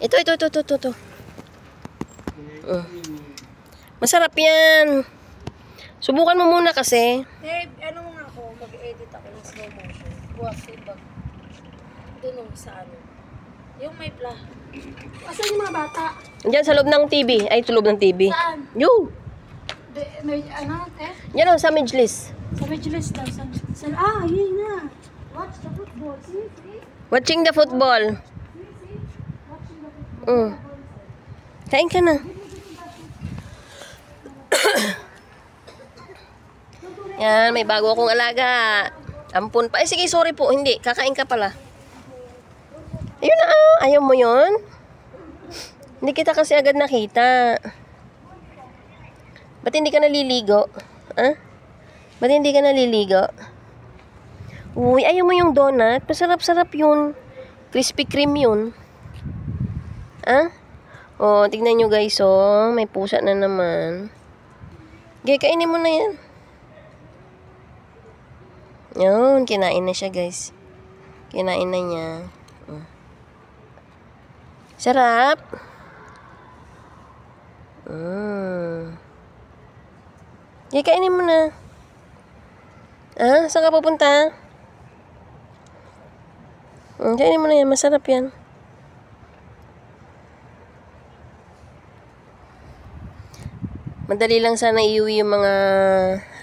Ito. Masarap yan. Subukan mo muna kasi. Ano mo nga ako, mag-edit ako ng slow motion. Buwas yung bag. Doon sa ano. Yung may pla. Asan yung mga bata? Diyan sa loob ng TV. Ay, sa loob ng TV. Saan? Yo! May ano, Yan o, sa Majlis. Sa Majlis daw. Yun na. Watch the football. See? Watching the football. Watching the football. Kain ka na. Yan, may bago akong alaga. Ampun pa. Sige, sorry po. Hindi, kakain ka pala. Ayun na, ayaw mo yun? Hindi kita kasi agad nakita. Ba't hindi ka naliligo? Ba't hindi ka naliligo? Uy, ayaw mo yung donut? Masarap-sarap yun. Krispy Kreme yun. Oh, tignan nyo guys, oh. May pusa na naman. Okay, kainin mo na yan. Yun, kinain na siya guys. Kinain na niya. Sarap. Okay, kainin mo na. Saan ka pupunta? Kainin mo na yan, masarap yan. Madali lang sana iuwi yung mga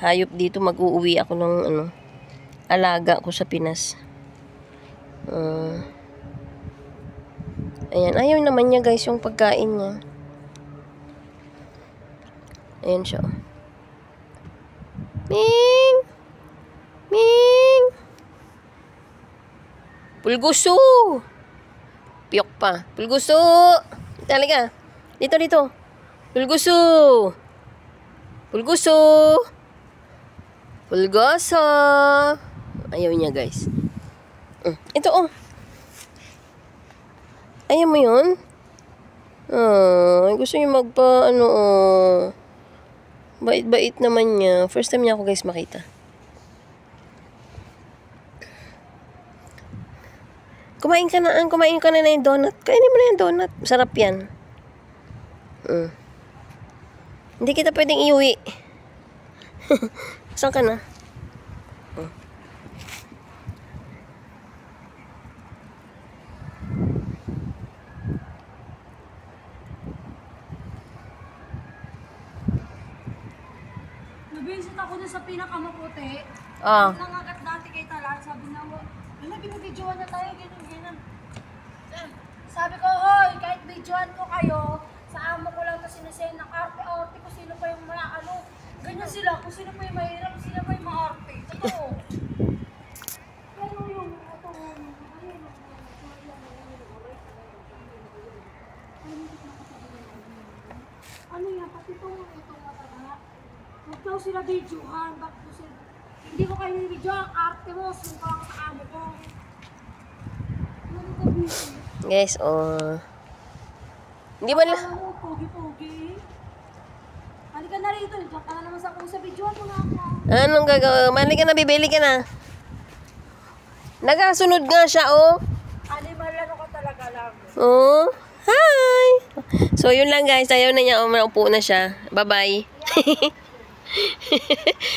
hayop dito. Mag-uuwi ako ng alaga ko sa Pinas. Ayan, ayaw naman niya guys yung pagkain niya. Ayan siya. Ming! Ming! Pulguso! Piyok pa. Pulguso! Talaga. Dito. Pulguso! Pulguso! Pulgoso! Ayaw niya guys. Ito oh. Ayaw mo yun? Gusto niya magpa bait-bait naman niya. First time niya ako guys makita. Kumain ka na yung donut. Kainin mo na yung donut. Sarap yan. Hindi kita pwedeng iuwi. Saan ka na? Nabisit ako dun sa pinakamaputi. Nangagat dati kay Talan. Sabi na mo, binibidyoan na tayo, ganyan. Sabi ko, hoy, kahit bidyoan ko kayo, sa amo ko lang na sinasend ng arte-arte kung sino pa yung ganyan sila, kung sino pa yung mahirap, sila pa yung maarte. Totoo. Pero yung, ano yan, pati itong matala. Huwag daw sila videohan, hindi ko kayo video, ang arte mo, sino ka sa amo ko. Guys, hindi ba lang? Pogi-pogi. Halika na rito. Diyan ka na naman sa videoan mo na ako. Anong gagawin? Halika na, bibili ka na. Nagasunod nga siya, oh. Malano ka talaga lang. Oh, hi! So, yun lang guys. Ayaw na niya. Maupo na siya. Bye-bye.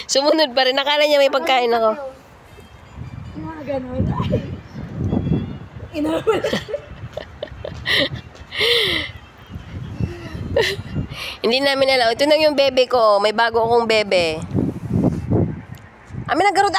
Sumunod pa rin. Nakala niya may pagkain ako. Yung mga ganun. Inawala. Hindi namin alam. Ito na yung bebe ko. May bago akong bebe. Amin nagkarot